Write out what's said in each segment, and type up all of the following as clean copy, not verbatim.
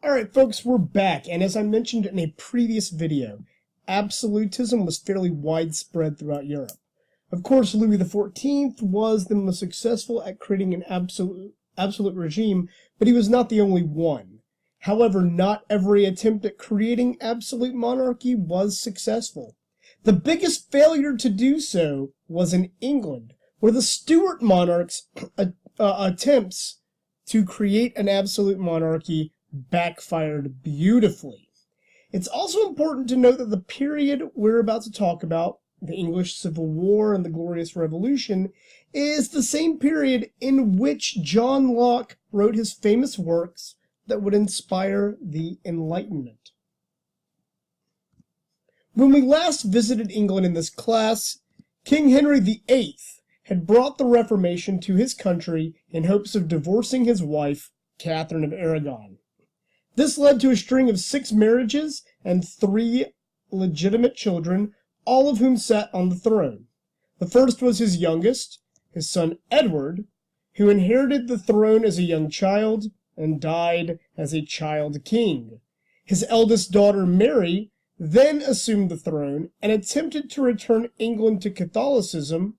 Alright folks, we're back, and as I mentioned in a previous video, absolutism was fairly widespread throughout Europe. Of course, Louis XIV was the most successful at creating an absolute regime, but he was not the only one. However, not every attempt at creating absolute monarchy was successful. The biggest failure to do so was in England, where the Stuart monarchs' attempts to create an absolute monarchy backfired beautifully. It's also important to note that the period we're about to talk about, the English Civil War and the Glorious Revolution, is the same period in which John Locke wrote his famous works that would inspire the Enlightenment. When we last visited England in this class, King Henry VIII had brought the Reformation to his country in hopes of divorcing his wife, Catherine of Aragon. This led to a string of 6 marriages and 3 legitimate children, all of whom sat on the throne. The first was his youngest, his son Edward, who inherited the throne as a young child and died as a child king. His eldest daughter Mary then assumed the throne and attempted to return England to Catholicism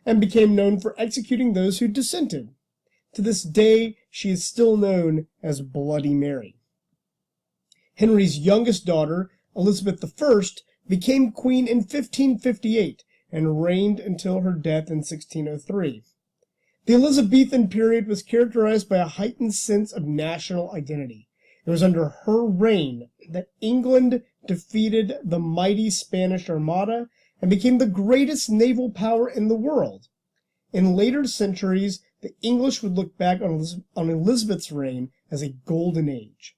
and became known for executing those who dissented. To this day, she is still known as Bloody Mary. Henry's youngest daughter, Elizabeth I, became queen in 1558 and reigned until her death in 1603. The Elizabethan period was characterized by a heightened sense of national identity. It was under her reign that England defeated the mighty Spanish Armada and became the greatest naval power in the world. In later centuries, the English would look back on Elizabeth's reign as a golden age.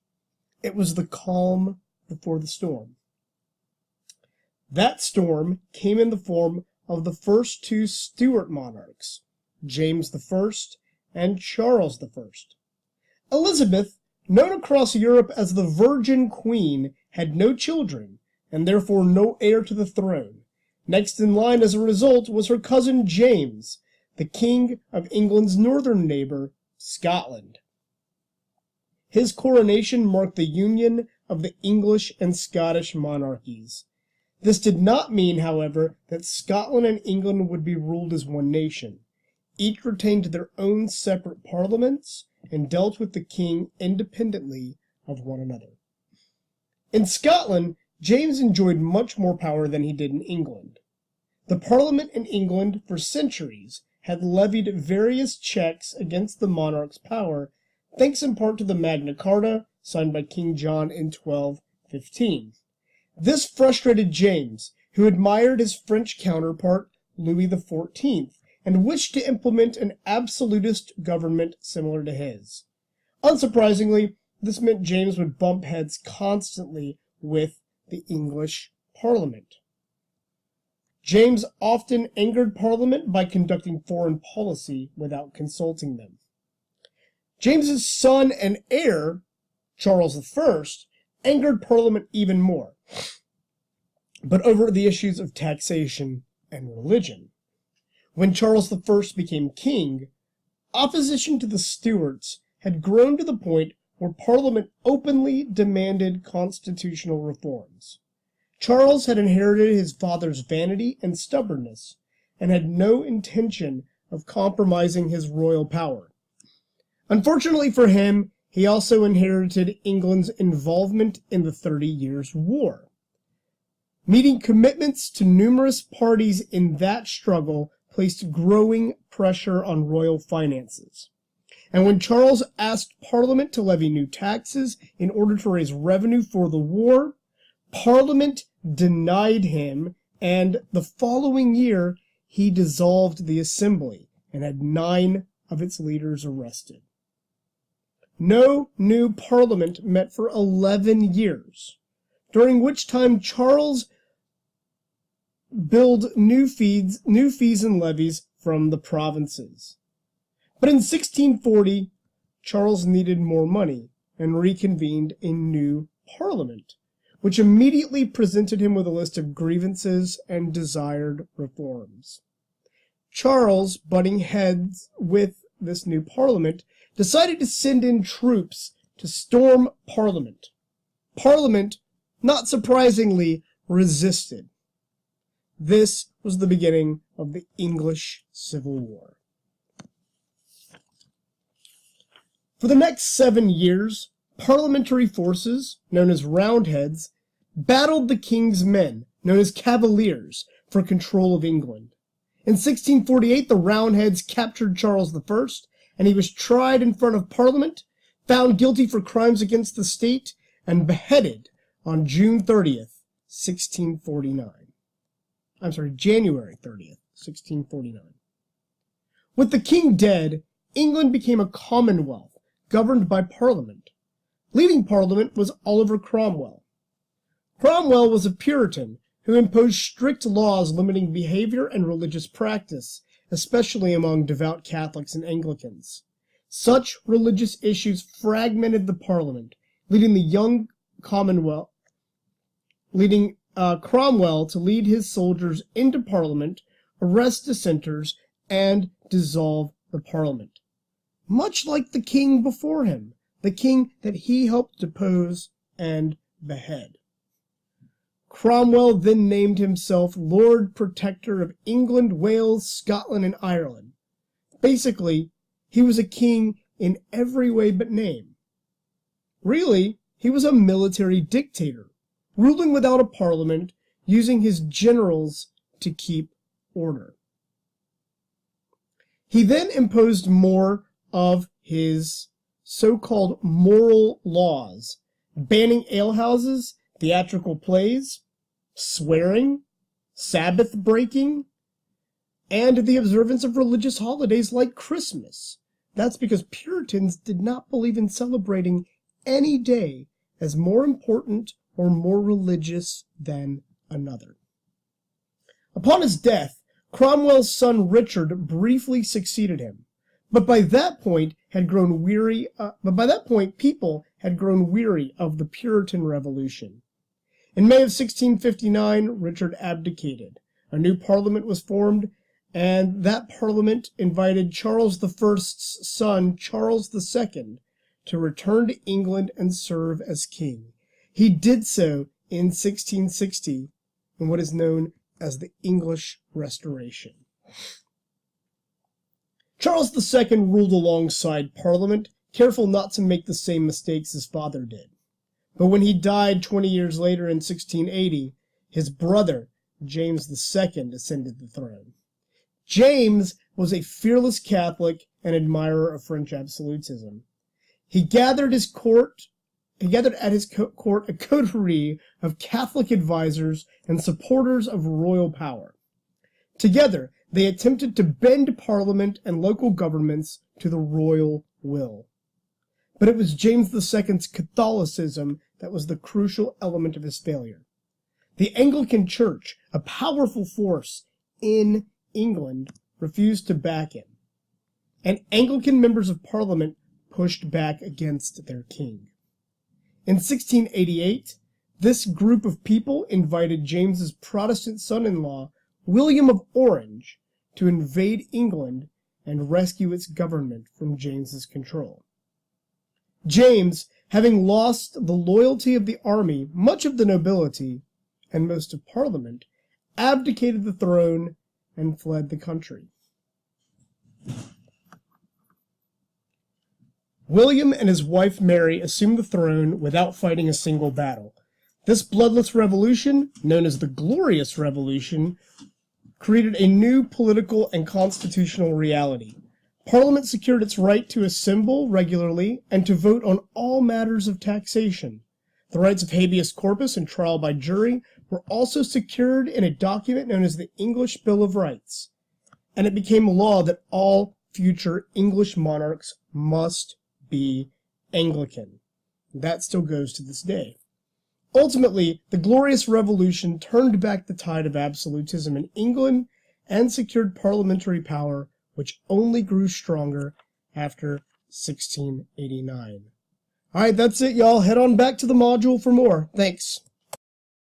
It was the calm before the storm. That storm came in the form of the first 2 Stuart monarchs, James I and Charles I. Elizabeth, known across Europe as the Virgin Queen, had no children, and therefore no heir to the throne. Next in line as a result was her cousin James, the King of England's northern neighbor, Scotland. His coronation marked the union of the English and Scottish monarchies. This did not mean, however, that Scotland and England would be ruled as one nation. Each retained their own separate parliaments and dealt with the king independently of one another. In Scotland, James enjoyed much more power than he did in England. The Parliament in England for centuries had levied various checks against the monarch's power, thanks in part to the Magna Carta, signed by King John in 1215. This frustrated James, who admired his French counterpart, Louis XIV, and wished to implement an absolutist government similar to his. Unsurprisingly, this meant James would bump heads constantly with the English Parliament. James often angered Parliament by conducting foreign policy without consulting them. James's son and heir, Charles I, angered Parliament even more, but over the issues of taxation and religion. When Charles I became king, opposition to the Stuarts had grown to the point where Parliament openly demanded constitutional reforms. Charles had inherited his father's vanity and stubbornness, and had no intention of compromising his royal power. Unfortunately for him, he also inherited England's involvement in the 30 Years' War. Meeting commitments to numerous parties in that struggle placed growing pressure on royal finances. And when Charles asked Parliament to levy new taxes in order to raise revenue for the war, Parliament denied him, and the following year he dissolved the assembly and had 9 of its leaders arrested. No new Parliament met for 11 years, during which time Charles billed new fees and levies from the provinces. But in 1640, Charles needed more money and reconvened a new Parliament, which immediately presented him with a list of grievances and desired reforms. Charles, butting heads with this new Parliament, decided to send in troops to storm Parliament. Parliament, not surprisingly, resisted. This was the beginning of the English Civil War. For the next 7 years, parliamentary forces, known as Roundheads, battled the king's men, known as Cavaliers, for control of England. In 1648, the Roundheads captured Charles I, and he was tried in front of Parliament, found guilty for crimes against the state, and beheaded on June 30th, 1649. January 30th, 1649. With the king dead, England became a commonwealth governed by Parliament. Leading Parliament was Oliver Cromwell. Cromwell was a Puritan who imposed strict laws limiting behavior and religious practice, especially among devout Catholics and Anglicans. Such religious issues fragmented the Parliament, leading Cromwell to lead his soldiers into Parliament, arrest dissenters, and dissolve the Parliament. Much like the king before him, the king that he helped depose and behead. Cromwell then named himself Lord Protector of England, Wales, Scotland, and Ireland. Basically, he was a king in every way but name. Really, he was a military dictator, ruling without a parliament, using his generals to keep order. He then imposed more of his so-called moral laws, banning alehouses, theatrical plays, swearing, Sabbath breaking, and the observance of religious holidays like Christmas. That's because Puritans did not believe in celebrating any day as more important or more religious than another. Upon his death, Cromwell's son Richard briefly succeeded him, but by that point people had grown weary of the Puritan Revolution. In May of 1659, Richard abdicated. A new parliament was formed, and that parliament invited Charles I's son, Charles II, to return to England and serve as king. He did so in 1660 in what is known as the English Restoration. Charles II ruled alongside Parliament, careful not to make the same mistakes his father did. But when he died 20 years later in 1680, his brother, James II, ascended the throne. James was a fearless Catholic and admirer of French absolutism. He gathered at his court a coterie of Catholic advisors and supporters of royal power. Together, they attempted to bend Parliament and local governments to the royal will. But it was James II's Catholicism that was the crucial element of his failure. The Anglican Church, a powerful force in England, refused to back him, and Anglican members of Parliament pushed back against their king. In 1688, this group of people invited James's Protestant son-in-law, William of Orange, to invade England and rescue its government from James's control. James, having lost the loyalty of the army, much of the nobility, and most of Parliament, abdicated the throne and fled the country. William and his wife Mary assumed the throne without fighting a single battle. This bloodless revolution, known as the Glorious Revolution, created a new political and constitutional reality. Parliament secured its right to assemble regularly and to vote on all matters of taxation. The rights of habeas corpus and trial by jury were also secured in a document known as the English Bill of Rights, and it became law that all future English monarchs must be Anglican. That still goes to this day. Ultimately, the Glorious Revolution turned back the tide of absolutism in England and secured parliamentary power, which only grew stronger after 1689. All right, that's it, y'all. Head on back to the module for more. Thanks.